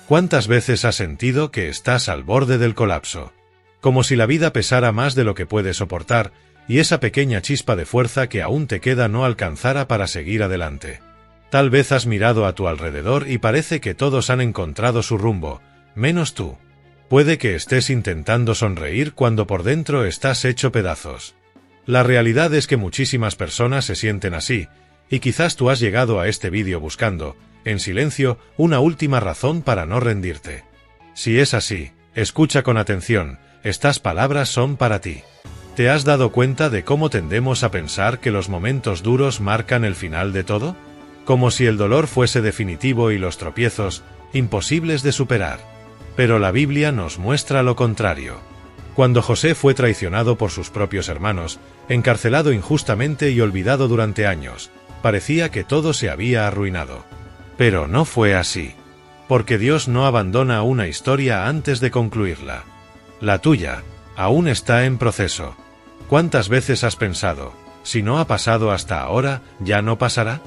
¿Cuántas veces has sentido que estás al borde del colapso? Como si la vida pesara más de lo que puedes soportar, y esa pequeña chispa de fuerza que aún te queda no alcanzara para seguir adelante. Tal vez has mirado a tu alrededor y parece que todos han encontrado su rumbo, menos tú. Puede que estés intentando sonreír cuando por dentro estás hecho pedazos. La realidad es que muchísimas personas se sienten así, y quizás tú has llegado a este vídeo buscando, en silencio, una última razón para no rendirte. Si es así, escucha con atención, estas palabras son para ti. ¿Te has dado cuenta de cómo tendemos a pensar que los momentos duros marcan el final de todo? Como si el dolor fuese definitivo y los tropiezos, imposibles de superar. Pero la Biblia nos muestra lo contrario. Cuando José fue traicionado por sus propios hermanos, encarcelado injustamente y olvidado durante años, parecía que todo se había arruinado. Pero no fue así. Porque Dios no abandona una historia antes de concluirla. La tuya aún está en proceso. ¿Cuántas veces has pensado, si no ha pasado hasta ahora, ya no pasará?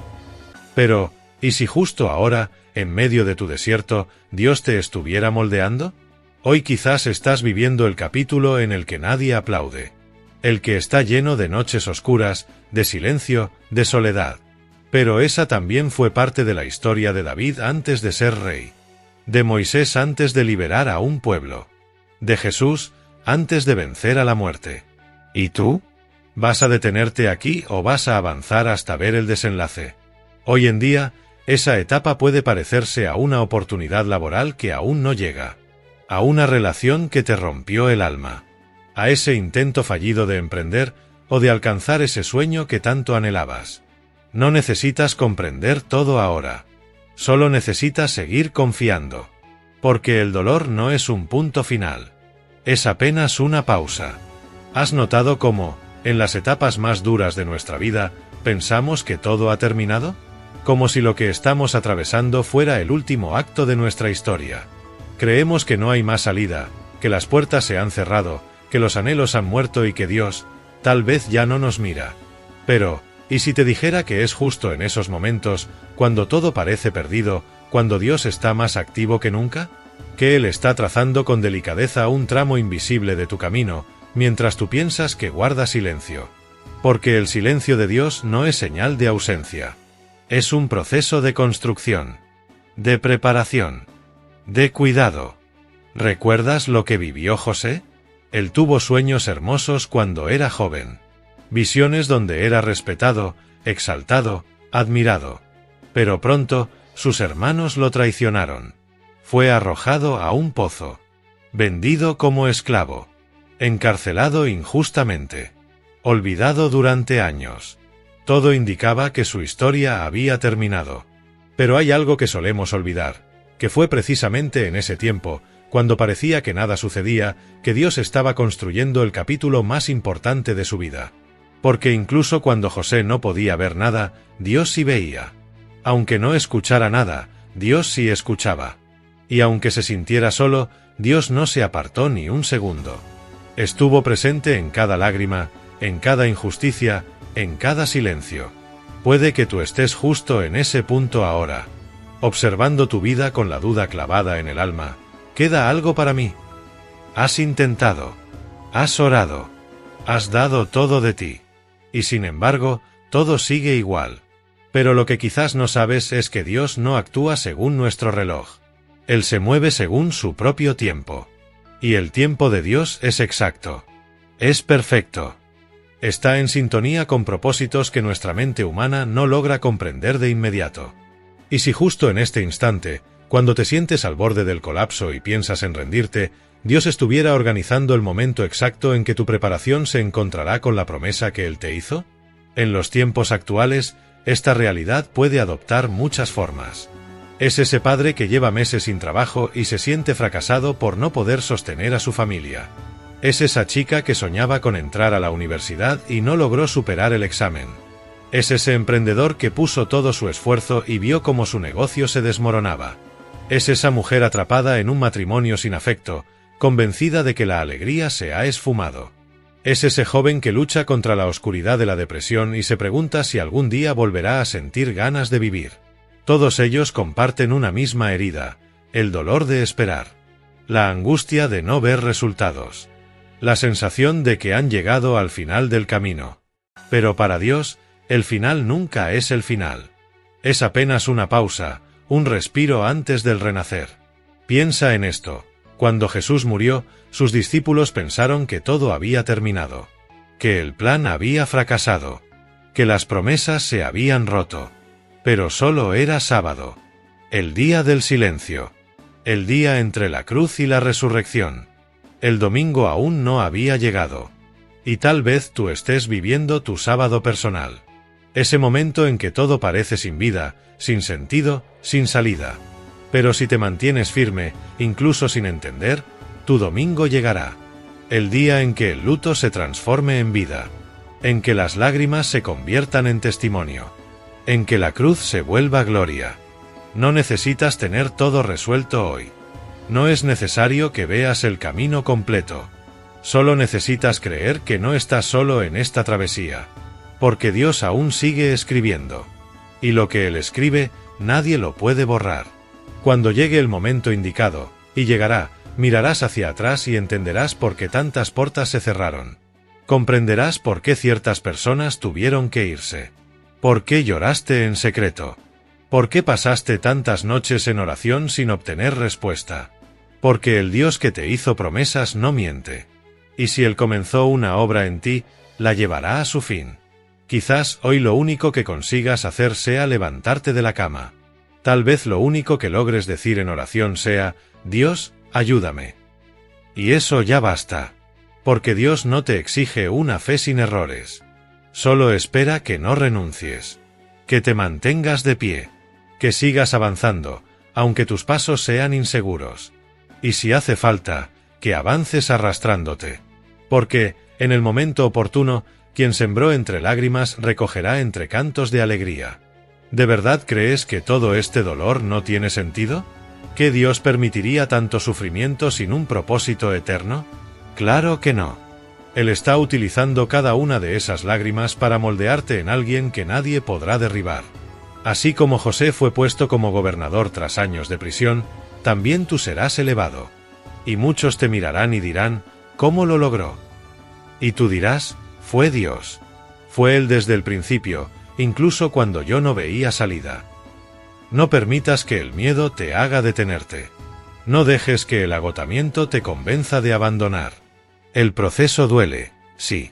Pero, ¿y si justo ahora, en medio de tu desierto, Dios te estuviera moldeando? Hoy quizás estás viviendo el capítulo en el que nadie aplaude. El que está lleno de noches oscuras, de silencio, de soledad. Pero esa también fue parte de la historia de David antes de ser rey. De Moisés antes de liberar a un pueblo. De Jesús antes de vencer a la muerte. ¿Y tú? ¿Vas a detenerte aquí o vas a avanzar hasta ver el desenlace? Hoy en día, esa etapa puede parecerse a una oportunidad laboral que aún no llega. A una relación que te rompió el alma. A ese intento fallido de emprender o de alcanzar ese sueño que tanto anhelabas. No necesitas comprender todo ahora. Solo necesitas seguir confiando. Porque el dolor no es un punto final. Es apenas una pausa. ¿Has notado cómo, en las etapas más duras de nuestra vida, pensamos que todo ha terminado? Como si lo que estamos atravesando fuera el último acto de nuestra historia. Creemos que no hay más salida, que las puertas se han cerrado, que los anhelos han muerto y que Dios, tal vez ya no nos mira. Pero, ¿y si te dijera que es justo en esos momentos, cuando todo parece perdido, cuando Dios está más activo que nunca? Que Él está trazando con delicadeza un tramo invisible de tu camino, mientras tú piensas que guarda silencio. Porque el silencio de Dios no es señal de ausencia. Es un proceso de construcción, de preparación, de cuidado. ¿Recuerdas lo que vivió José? Él tuvo sueños hermosos cuando era joven. Visiones donde era respetado, exaltado, admirado. Pero pronto, sus hermanos lo traicionaron. Fue arrojado a un pozo. Vendido como esclavo. Encarcelado injustamente. Olvidado durante años. Todo indicaba que su historia había terminado. Pero hay algo que solemos olvidar, que fue precisamente en ese tiempo, cuando parecía que nada sucedía, que Dios estaba construyendo el capítulo más importante de su vida. Porque incluso cuando José no podía ver nada, Dios sí veía. Aunque no escuchara nada, Dios sí escuchaba. Y aunque se sintiera solo, Dios no se apartó ni un segundo. Estuvo presente en cada lágrima, en cada injusticia, en cada silencio. Puede que tú estés justo en ese punto ahora, observando tu vida con la duda clavada en el alma. ¿Queda algo para mí? Has intentado, has orado, has dado todo de ti, y sin embargo, todo sigue igual. Pero lo que quizás no sabes es que Dios no actúa según nuestro reloj. Él se mueve según su propio tiempo. Y el tiempo de Dios es exacto. Es perfecto. Está en sintonía con propósitos que nuestra mente humana no logra comprender de inmediato. Y si justo en este instante, cuando te sientes al borde del colapso y piensas en rendirte, Dios estuviera organizando el momento exacto en que tu preparación se encontrará con la promesa que Él te hizo, en los tiempos actuales, esta realidad puede adoptar muchas formas. Es ese padre que lleva meses sin trabajo y se siente fracasado por no poder sostener a su familia. Es esa chica que soñaba con entrar a la universidad y no logró superar el examen. Es ese emprendedor que puso todo su esfuerzo y vio cómo su negocio se desmoronaba. Es esa mujer atrapada en un matrimonio sin afecto, convencida de que la alegría se ha esfumado. Es ese joven que lucha contra la oscuridad de la depresión y se pregunta si algún día volverá a sentir ganas de vivir. Todos ellos comparten una misma herida, el dolor de esperar, la angustia de no ver resultados, la sensación de que han llegado al final del camino. Pero para Dios, el final nunca es el final. Es apenas una pausa, un respiro antes del renacer. Piensa en esto. Cuando Jesús murió, sus discípulos pensaron que todo había terminado, que el plan había fracasado, que las promesas se habían roto. Pero solo era sábado, el día del silencio, el día entre la cruz y la resurrección. El domingo aún no había llegado. Y tal vez tú estés viviendo tu sábado personal. Ese momento en que todo parece sin vida, sin sentido, sin salida. Pero si te mantienes firme, incluso sin entender, tu domingo llegará. El día en que el luto se transforme en vida. En que las lágrimas se conviertan en testimonio. En que la cruz se vuelva gloria. No necesitas tener todo resuelto hoy. No es necesario que veas el camino completo. Solo necesitas creer que no estás solo en esta travesía. Porque Dios aún sigue escribiendo. Y lo que Él escribe, nadie lo puede borrar. Cuando llegue el momento indicado, y llegará, mirarás hacia atrás y entenderás por qué tantas puertas se cerraron. Comprenderás por qué ciertas personas tuvieron que irse. ¿Por qué lloraste en secreto? ¿Por qué pasaste tantas noches en oración sin obtener respuesta? Porque el Dios que te hizo promesas no miente. Y si Él comenzó una obra en ti, la llevará a su fin. Quizás hoy lo único que consigas hacer sea levantarte de la cama. Tal vez lo único que logres decir en oración sea, Dios, ayúdame. Y eso ya basta. Porque Dios no te exige una fe sin errores. Solo espera que no renuncies. Que te mantengas de pie. Que sigas avanzando, aunque tus pasos sean inseguros. Y si hace falta, que avances arrastrándote. Porque, en el momento oportuno, quien sembró entre lágrimas recogerá entre cantos de alegría. ¿De verdad crees que todo este dolor no tiene sentido? ¿Que Dios permitiría tanto sufrimiento sin un propósito eterno? Claro que no. Él está utilizando cada una de esas lágrimas para moldearte en alguien que nadie podrá derribar. Así como José fue puesto como gobernador tras años de prisión, también tú serás elevado. Y muchos te mirarán y dirán, ¿cómo lo logró? Y tú dirás, fue Dios. Fue Él desde el principio, incluso cuando yo no veía salida. No permitas que el miedo te haga detenerte. No dejes que el agotamiento te convenza de abandonar. El proceso duele, sí.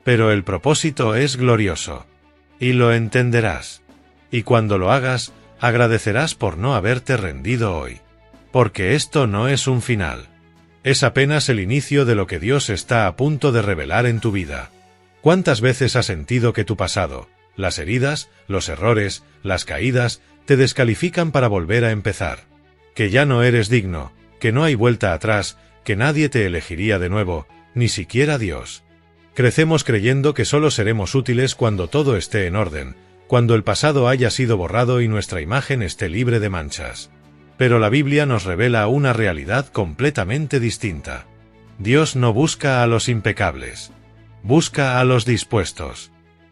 Pero el propósito es glorioso. Y lo entenderás. Y cuando lo hagas, agradecerás por no haberte rendido hoy. Porque esto no es un final. Es apenas el inicio de lo que Dios está a punto de revelar en tu vida. ¿Cuántas veces has sentido que tu pasado, las heridas, los errores, las caídas, te descalifican para volver a empezar? Que ya no eres digno, que no hay vuelta atrás, que nadie te elegiría de nuevo, ni siquiera Dios. Crecemos creyendo que solo seremos útiles cuando todo esté en orden, cuando el pasado haya sido borrado y nuestra imagen esté libre de manchas. Pero la Biblia nos revela una realidad completamente distinta. Dios no busca a los impecables. Busca a los dispuestos.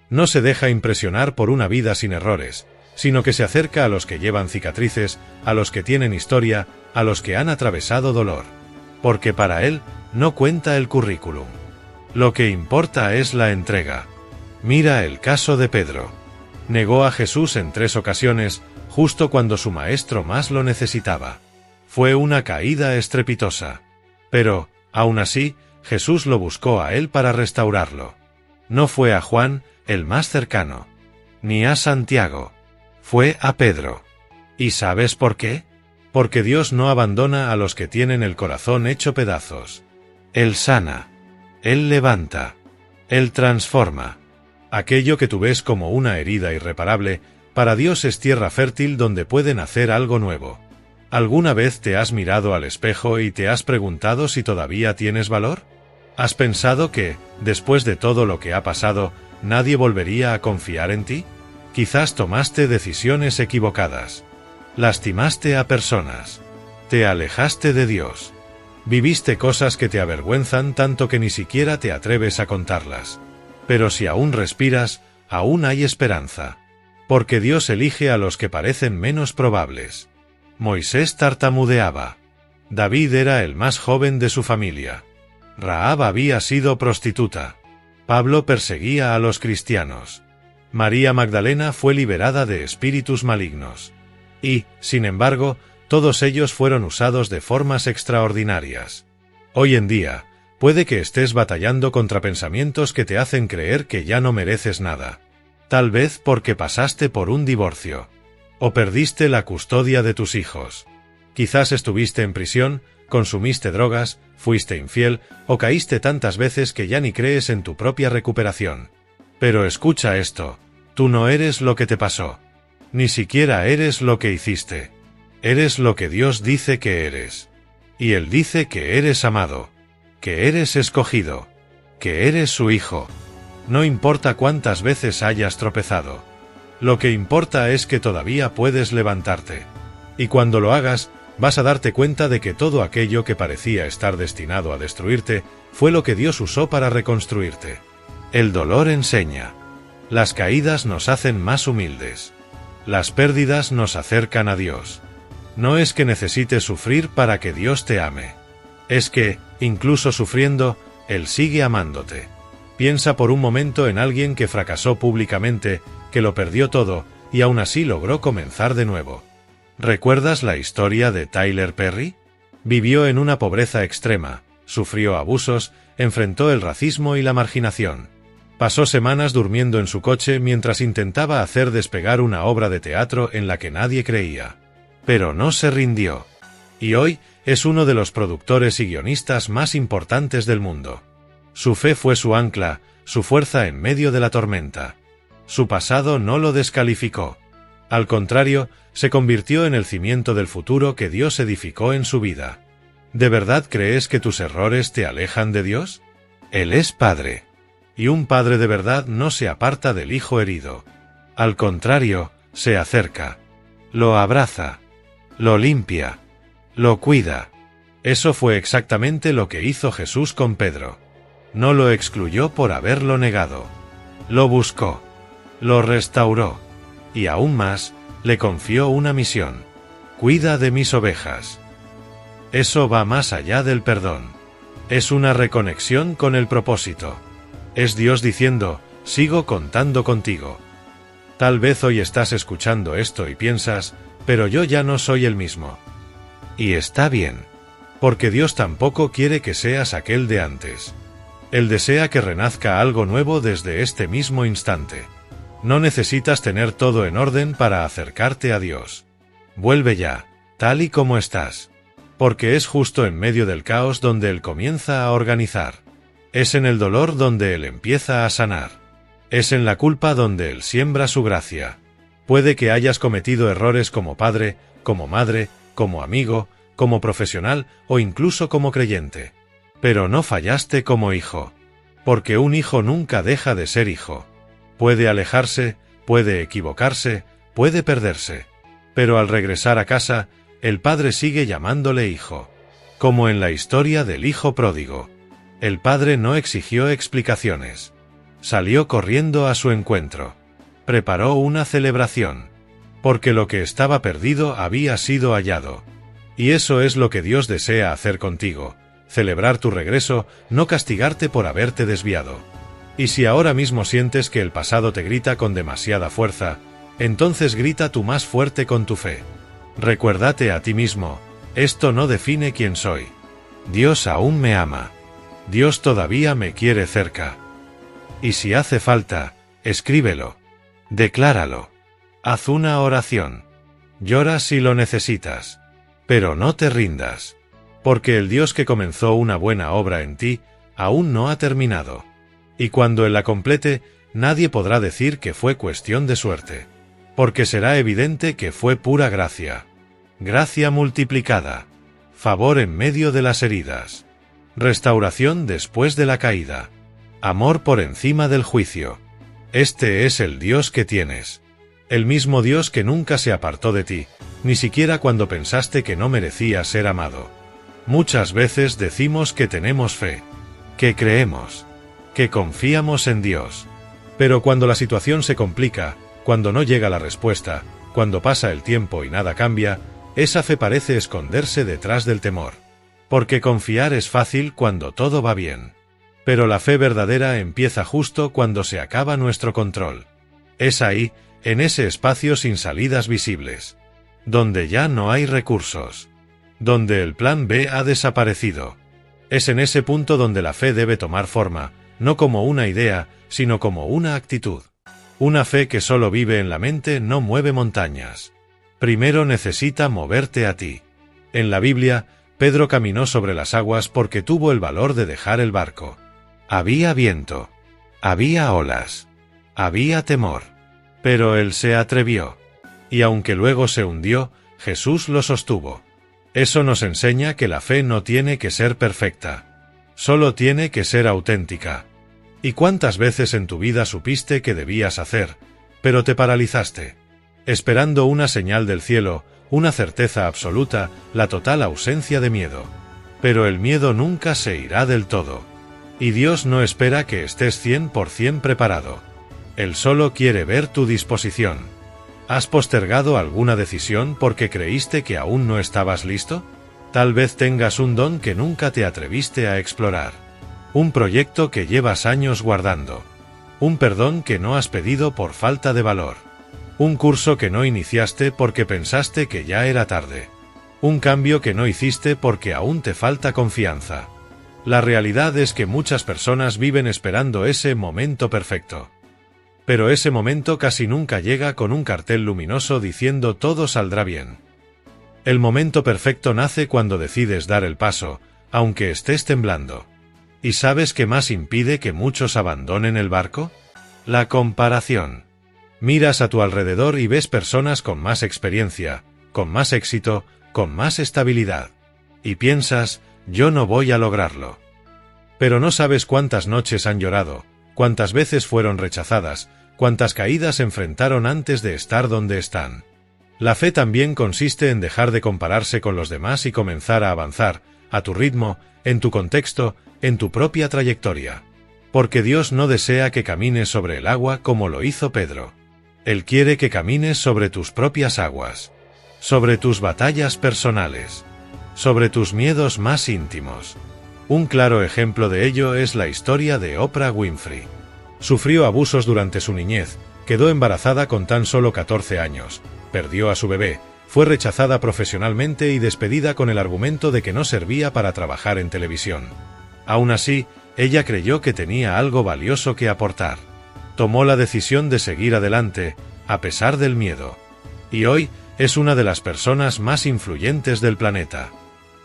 No se deja impresionar por una vida sin errores, sino que se acerca a los que llevan cicatrices, a los que tienen historia, a los que han atravesado dolor. Porque para Él no cuenta el currículum. Lo que importa es la entrega. Mira el caso de Pedro. Negó a Jesús en 3 ocasiones, justo cuando su maestro más lo necesitaba. Fue una caída estrepitosa. Pero, aún así, Jesús lo buscó a él para restaurarlo. No fue a Juan, el más cercano. Ni a Santiago. Fue a Pedro. ¿Y sabes por qué? Porque Dios no abandona a los que tienen el corazón hecho pedazos. Él sana. Él levanta. Él transforma. Aquello que tú ves como una herida irreparable, para Dios es tierra fértil donde puede nacer algo nuevo. ¿Alguna vez te has mirado al espejo y te has preguntado si todavía tienes valor? ¿Has pensado que, después de todo lo que ha pasado, nadie volvería a confiar en ti? Quizás tomaste decisiones equivocadas. Lastimaste a personas. Te alejaste de Dios. Viviste cosas que te avergüenzan tanto que ni siquiera te atreves a contarlas. Pero si aún respiras, aún hay esperanza. Porque Dios elige a los que parecen menos probables. Moisés tartamudeaba. David era el más joven de su familia. Rahab había sido prostituta. Pablo perseguía a los cristianos. María Magdalena fue liberada de espíritus malignos. Y, sin embargo, todos ellos fueron usados de formas extraordinarias. Hoy en día, puede que estés batallando contra pensamientos que te hacen creer que ya no mereces nada. Tal vez porque pasaste por un divorcio. O perdiste la custodia de tus hijos. Quizás estuviste en prisión, consumiste drogas, fuiste infiel, o caíste tantas veces que ya ni crees en tu propia recuperación. Pero escucha esto, tú no eres lo que te pasó. Ni siquiera eres lo que hiciste. Eres lo que Dios dice que eres. Y Él dice que eres amado, que eres escogido, que eres su hijo. No importa cuántas veces hayas tropezado. Lo que importa es que todavía puedes levantarte. Y cuando lo hagas, vas a darte cuenta de que todo aquello que parecía estar destinado a destruirte, fue lo que Dios usó para reconstruirte. El dolor enseña. Las caídas nos hacen más humildes. Las pérdidas nos acercan a Dios. No es que necesites sufrir para que Dios te ame. Es que, incluso sufriendo, Él sigue amándote. Piensa por un momento en alguien que fracasó públicamente, que lo perdió todo, y aún así logró comenzar de nuevo. ¿Recuerdas la historia de Tyler Perry? Vivió en una pobreza extrema, sufrió abusos, enfrentó el racismo y la marginación. Pasó semanas durmiendo en su coche mientras intentaba hacer despegar una obra de teatro en la que nadie creía. Pero no se rindió. Y hoy es uno de los productores y guionistas más importantes del mundo. Su fe fue su ancla, su fuerza en medio de la tormenta. Su pasado no lo descalificó. Al contrario, se convirtió en el cimiento del futuro que Dios edificó en su vida. ¿De verdad crees que tus errores te alejan de Dios? Él es Padre. Y un padre de verdad no se aparta del hijo herido. Al contrario, se acerca. Lo abraza. Lo limpia. Lo cuida. Eso fue exactamente lo que hizo Jesús con Pedro. No lo excluyó por haberlo negado. Lo buscó. Lo restauró. Y aún más, le confió una misión. Cuida de mis ovejas. Eso va más allá del perdón. Es una reconexión con el propósito. Es Dios diciendo, sigo contando contigo. Tal vez hoy estás escuchando esto y piensas, pero yo ya no soy el mismo. Y está bien. Porque Dios tampoco quiere que seas aquel de antes. Él desea que renazca algo nuevo desde este mismo instante. No necesitas tener todo en orden para acercarte a Dios. Vuelve ya, tal y como estás. Porque es justo en medio del caos donde Él comienza a organizar. Es en el dolor donde Él empieza a sanar. Es en la culpa donde Él siembra su gracia. Puede que hayas cometido errores como padre, como madre, como amigo, como profesional o incluso como creyente. Pero no fallaste como hijo. Porque un hijo nunca deja de ser hijo. Puede alejarse, puede equivocarse, puede perderse. Pero al regresar a casa, el padre sigue llamándole hijo. Como en la historia del hijo pródigo. El padre no exigió explicaciones. Salió corriendo a su encuentro. Preparó una celebración. Porque lo que estaba perdido había sido hallado. Y eso es lo que Dios desea hacer contigo. Celebrar tu regreso, no castigarte por haberte desviado. Y si ahora mismo sientes que el pasado te grita con demasiada fuerza, entonces grita tú más fuerte con tu fe. Recuérdate a ti mismo, esto no define quién soy. Dios aún me ama. Dios todavía me quiere cerca. Y si hace falta, escríbelo. Decláralo. Haz una oración. Llora si lo necesitas. Pero no te rindas. Porque el Dios que comenzó una buena obra en ti, aún no ha terminado. Y cuando Él la complete, nadie podrá decir que fue cuestión de suerte. Porque será evidente que fue pura gracia. Gracia multiplicada. Favor en medio de las heridas. Restauración después de la caída. Amor por encima del juicio. Este es el Dios que tienes. El mismo Dios que nunca se apartó de ti, ni siquiera cuando pensaste que no merecías ser amado. Muchas veces decimos que tenemos fe, que creemos, que confiamos en Dios. Pero cuando la situación se complica, cuando no llega la respuesta, cuando pasa el tiempo y nada cambia, esa fe parece esconderse detrás del temor. Porque confiar es fácil cuando todo va bien. Pero la fe verdadera empieza justo cuando se acaba nuestro control. Es ahí, en ese espacio sin salidas visibles. Donde ya no hay recursos. Donde el plan B ha desaparecido. Es en ese punto donde la fe debe tomar forma, no como una idea, sino como una actitud. Una fe que solo vive en la mente no mueve montañas. Primero necesita moverte a ti. En la Biblia, Pedro caminó sobre las aguas porque tuvo el valor de dejar el barco. Había viento. Había olas. Había temor. Pero él se atrevió. Y aunque luego se hundió, Jesús lo sostuvo. Eso nos enseña que la fe no tiene que ser perfecta. Solo tiene que ser auténtica. ¿Y cuántas veces en tu vida supiste que debías hacer, pero te paralizaste? Esperando una señal del cielo, una certeza absoluta, la total ausencia de miedo. Pero el miedo nunca se irá del todo. Y Dios no espera que estés 100% preparado. Él solo quiere ver tu disposición. ¿Has postergado alguna decisión porque creíste que aún no estabas listo? Tal vez tengas un don que nunca te atreviste a explorar. Un proyecto que llevas años guardando. Un perdón que no has pedido por falta de valor. Un curso que no iniciaste porque pensaste que ya era tarde. Un cambio que no hiciste porque aún te falta confianza. La realidad es que muchas personas viven esperando ese momento perfecto. Pero ese momento casi nunca llega con un cartel luminoso diciendo todo saldrá bien. El momento perfecto nace cuando decides dar el paso, aunque estés temblando. ¿Y sabes qué más impide que muchos abandonen el barco? La comparación. Miras a tu alrededor y ves personas con más experiencia, con más éxito, con más estabilidad. Y piensas, yo no voy a lograrlo. Pero no sabes cuántas noches han llorado, cuántas veces fueron rechazadas, cuántas caídas enfrentaron antes de estar donde están. La fe también consiste en dejar de compararse con los demás y comenzar a avanzar, a tu ritmo, en tu contexto, en tu propia trayectoria. Porque Dios no desea que camines sobre el agua como lo hizo Pedro. Él quiere que camines sobre tus propias aguas, sobre tus batallas personales, sobre tus miedos más íntimos. Un claro ejemplo de ello es la historia de Oprah Winfrey. Sufrió abusos durante su niñez, quedó embarazada con tan solo 14 años, perdió a su bebé, fue rechazada profesionalmente y despedida con el argumento de que no servía para trabajar en televisión. Aún así, ella creyó que tenía algo valioso que aportar. Tomó la decisión de seguir adelante, a pesar del miedo. Y hoy, es una de las personas más influyentes del planeta.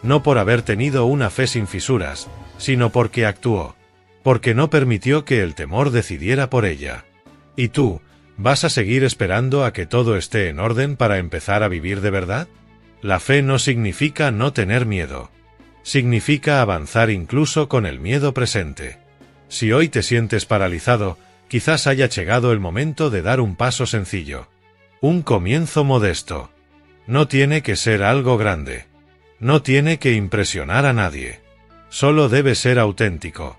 No por haber tenido una fe sin fisuras, sino porque actuó. Porque no permitió que el temor decidiera por ella. ¿Y tú, vas a seguir esperando a que todo esté en orden para empezar a vivir de verdad? La fe no significa no tener miedo. Significa avanzar incluso con el miedo presente. Si hoy te sientes paralizado, quizás haya llegado el momento de dar un paso sencillo. Un comienzo modesto. No tiene que ser algo grande. No tiene que impresionar a nadie. Solo debe ser auténtico.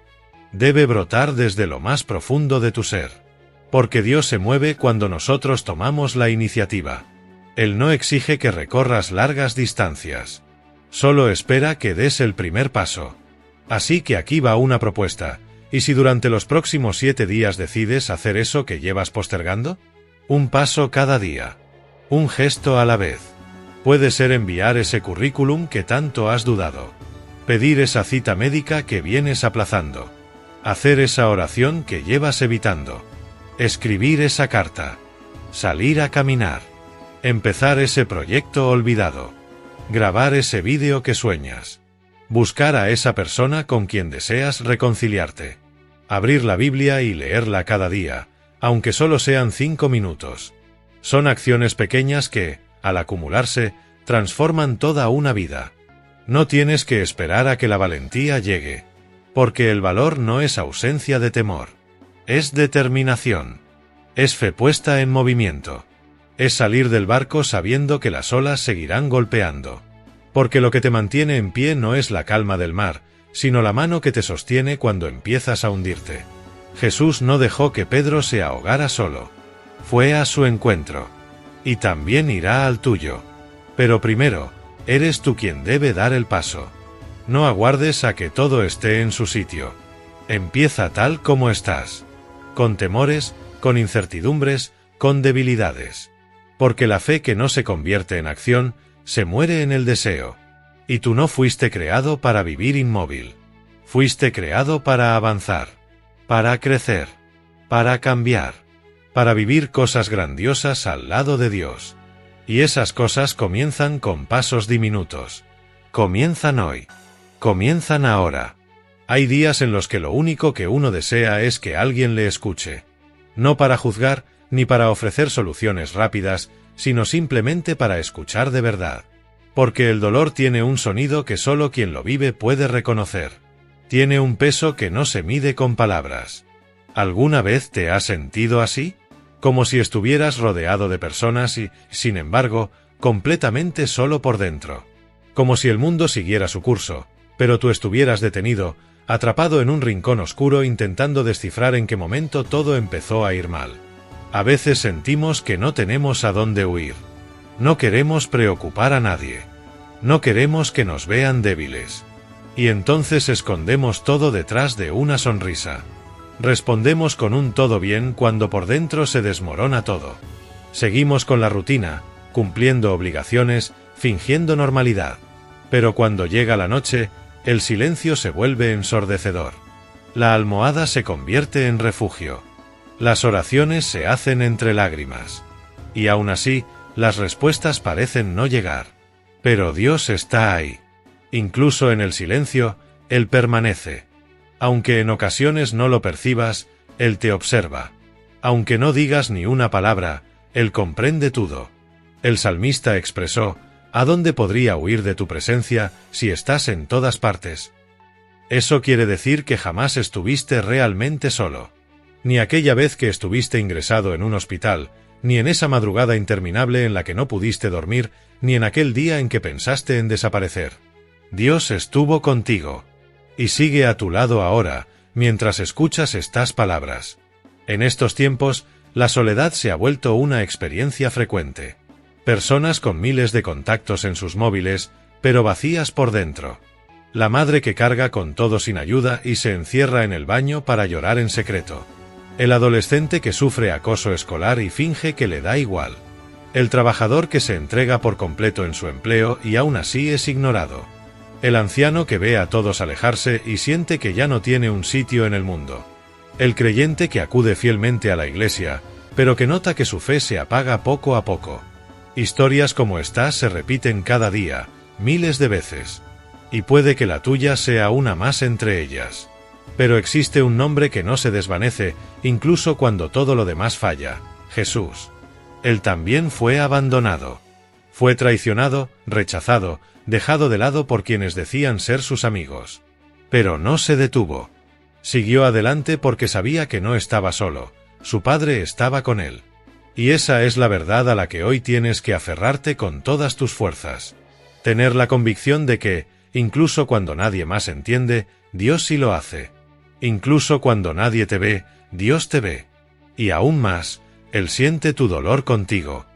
Debe brotar desde lo más profundo de tu ser. Porque Dios se mueve cuando nosotros tomamos la iniciativa. Él no exige que recorras largas distancias. Solo espera que des el primer paso. Así que aquí va una propuesta. ¿Y si durante los próximos 7 días decides hacer eso que llevas postergando? Un paso cada día. Un gesto a la vez. Puede ser enviar ese currículum que tanto has dudado. Pedir esa cita médica que vienes aplazando. Hacer esa oración que llevas evitando. Escribir esa carta. Salir a caminar. Empezar ese proyecto olvidado. Grabar ese vídeo que sueñas. Buscar a esa persona con quien deseas reconciliarte. Abrir la Biblia y leerla cada día, aunque solo sean 5 minutos. Son acciones pequeñas que, al acumularse, transforman toda una vida. No tienes que esperar a que la valentía llegue. Porque el valor no es ausencia de temor. Es determinación. Es fe puesta en movimiento. Es salir del barco sabiendo que las olas seguirán golpeando. Porque lo que te mantiene en pie no es la calma del mar, sino la mano que te sostiene cuando empiezas a hundirte. Jesús no dejó que Pedro se ahogara solo. Fue a su encuentro. Y también irá al tuyo. Pero primero, eres tú quien debe dar el paso. No aguardes a que todo esté en su sitio. Empieza tal como estás. Con temores, con incertidumbres, con debilidades. Porque la fe que no se convierte en acción, se muere en el deseo. Y tú no fuiste creado para vivir inmóvil. Fuiste creado para avanzar, para crecer, para cambiar, para vivir cosas grandiosas al lado de Dios. Y esas cosas comienzan con pasos diminutos. Comienzan hoy. Comienzan ahora. Hay días en los que lo único que uno desea es que alguien le escuche. No para juzgar, ni para ofrecer soluciones rápidas, sino simplemente para escuchar de verdad. Porque el dolor tiene un sonido que solo quien lo vive puede reconocer. Tiene un peso que no se mide con palabras. ¿Alguna vez te has sentido así? Como si estuvieras rodeado de personas y, sin embargo, completamente solo por dentro. Como si el mundo siguiera su curso, pero tú estuvieras detenido, atrapado en un rincón oscuro intentando descifrar en qué momento todo empezó a ir mal. A veces sentimos que no tenemos a dónde huir. No queremos preocupar a nadie. No queremos que nos vean débiles. Y entonces escondemos todo detrás de una sonrisa. Respondemos con un todo bien cuando por dentro se desmorona todo. Seguimos con la rutina, cumpliendo obligaciones, fingiendo normalidad. Pero cuando llega la noche, el silencio se vuelve ensordecedor. La almohada se convierte en refugio. Las oraciones se hacen entre lágrimas. Y aún así, las respuestas parecen no llegar. Pero Dios está ahí. Incluso en el silencio, Él permanece. Aunque en ocasiones no lo percibas, Él te observa. Aunque no digas ni una palabra, Él comprende todo. El salmista expresó: ¿a dónde podría huir de tu presencia si estás en todas partes? Eso quiere decir que jamás estuviste realmente solo. Ni aquella vez que estuviste ingresado en un hospital, ni en esa madrugada interminable en la que no pudiste dormir, ni en aquel día en que pensaste en desaparecer. Dios estuvo contigo. Y sigue a tu lado ahora, mientras escuchas estas palabras. En estos tiempos, la soledad se ha vuelto una experiencia frecuente. Personas con miles de contactos en sus móviles, pero vacías por dentro. La madre que carga con todo sin ayuda y se encierra en el baño para llorar en secreto. El adolescente que sufre acoso escolar y finge que le da igual. El trabajador que se entrega por completo en su empleo y aún así es ignorado. El anciano que ve a todos alejarse y siente que ya no tiene un sitio en el mundo. El creyente que acude fielmente a la iglesia, pero que nota que su fe se apaga poco a poco. Historias como estas se repiten cada día, miles de veces. Y puede que la tuya sea una más entre ellas. Pero existe un nombre que no se desvanece, incluso cuando todo lo demás falla: Jesús. Él también fue abandonado. Fue traicionado, rechazado, dejado de lado por quienes decían ser sus amigos. Pero no se detuvo. Siguió adelante porque sabía que no estaba solo, su Padre estaba con él. Y esa es la verdad a la que hoy tienes que aferrarte con todas tus fuerzas. Tener la convicción de que, incluso cuando nadie más entiende, Dios sí lo hace. Incluso cuando nadie te ve, Dios te ve. Y aún más, Él siente tu dolor contigo.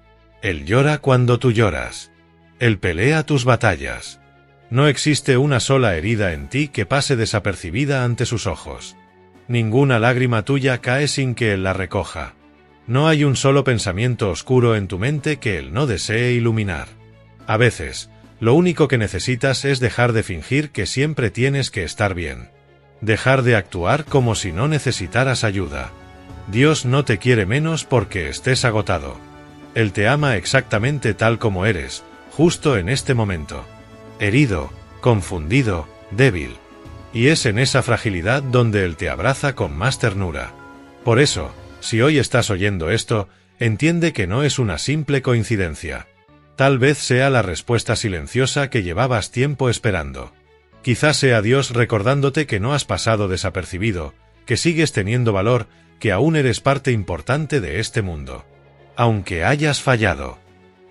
Él llora cuando tú lloras. Él pelea tus batallas. No existe una sola herida en ti que pase desapercibida ante sus ojos. Ninguna lágrima tuya cae sin que Él la recoja. No hay un solo pensamiento oscuro en tu mente que Él no desee iluminar. A veces, lo único que necesitas es dejar de fingir que siempre tienes que estar bien. Dejar de actuar como si no necesitaras ayuda. Dios no te quiere menos porque estés agotado. Él te ama exactamente tal como eres, justo en este momento. Herido, confundido, débil. Y es en esa fragilidad donde Él te abraza con más ternura. Por eso, si hoy estás oyendo esto, entiende que no es una simple coincidencia. Tal vez sea la respuesta silenciosa que llevabas tiempo esperando. Quizás sea Dios recordándote que no has pasado desapercibido, que sigues teniendo valor, que aún eres parte importante de este mundo. Aunque hayas fallado,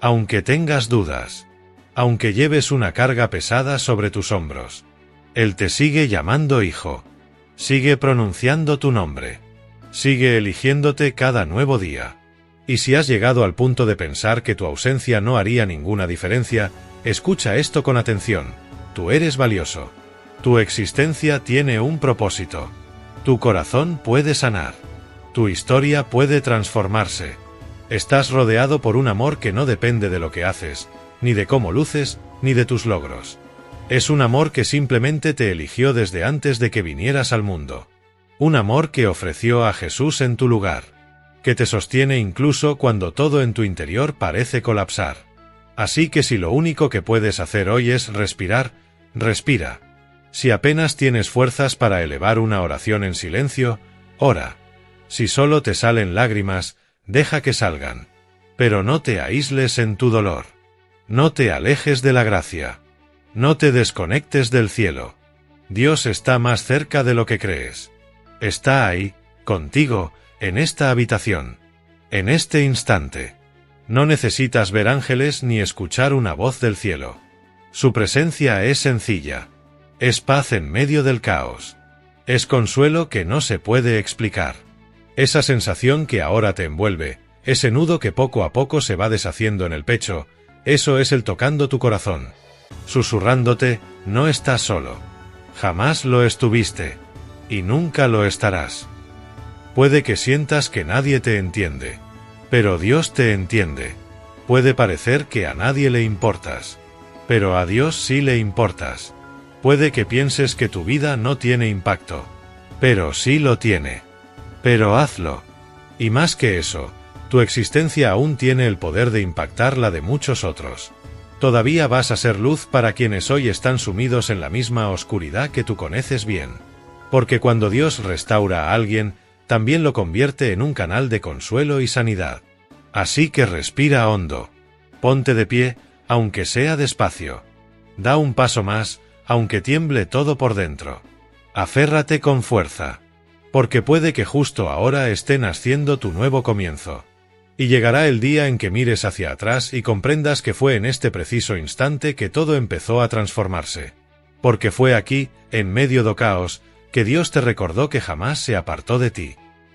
aunque tengas dudas, aunque lleves una carga pesada sobre tus hombros, Él te sigue llamando hijo. Sigue pronunciando tu nombre. Sigue eligiéndote cada nuevo día. Y si has llegado al punto de pensar que tu ausencia no haría ninguna diferencia, escucha esto con atención. Tú eres valioso. Tu existencia tiene un propósito. Tu corazón puede sanar. Tu historia puede transformarse. Estás rodeado por un amor que no depende de lo que haces, ni de cómo luces, ni de tus logros. Es un amor que simplemente te eligió desde antes de que vinieras al mundo. Un amor que ofreció a Jesús en tu lugar, que te sostiene incluso cuando todo en tu interior parece colapsar. Así que si lo único que puedes hacer hoy es respirar, respira. Si apenas tienes fuerzas para elevar una oración en silencio, ora. Si solo te salen lágrimas, deja que salgan. Pero no te aísles en tu dolor. No te alejes de la gracia. No te desconectes del cielo. Dios está más cerca de lo que crees. Está ahí, contigo, en esta habitación. En este instante. No necesitas ver ángeles ni escuchar una voz del cielo. Su presencia es sencilla. Es paz en medio del caos. Es consuelo que no se puede explicar. Esa sensación que ahora te envuelve, ese nudo que poco a poco se va deshaciendo en el pecho, eso es Él tocando tu corazón. Susurrándote, no estás solo. Jamás lo estuviste. Y nunca lo estarás. Puede que sientas que nadie te entiende. Pero Dios te entiende. Puede parecer que a nadie le importas. Pero a Dios sí le importas. Puede que pienses que tu vida no tiene impacto. Pero sí lo tiene. Pero hazlo. Y más que eso, tu existencia aún tiene el poder de impactar la de muchos otros. Todavía vas a ser luz para quienes hoy están sumidos en la misma oscuridad que tú conoces bien. Porque cuando Dios restaura a alguien, también lo convierte en un canal de consuelo y sanidad. Así que respira hondo. Ponte de pie, aunque sea despacio. Da un paso más, aunque tiemble todo por dentro. Aférrate con fuerza. Porque puede que justo ahora esté naciendo tu nuevo comienzo. Y llegará el día en que mires hacia atrás y comprendas que fue en este preciso instante que todo empezó a transformarse. Porque fue aquí, en medio do caos, que Dios te recordó que jamás se apartó de ti.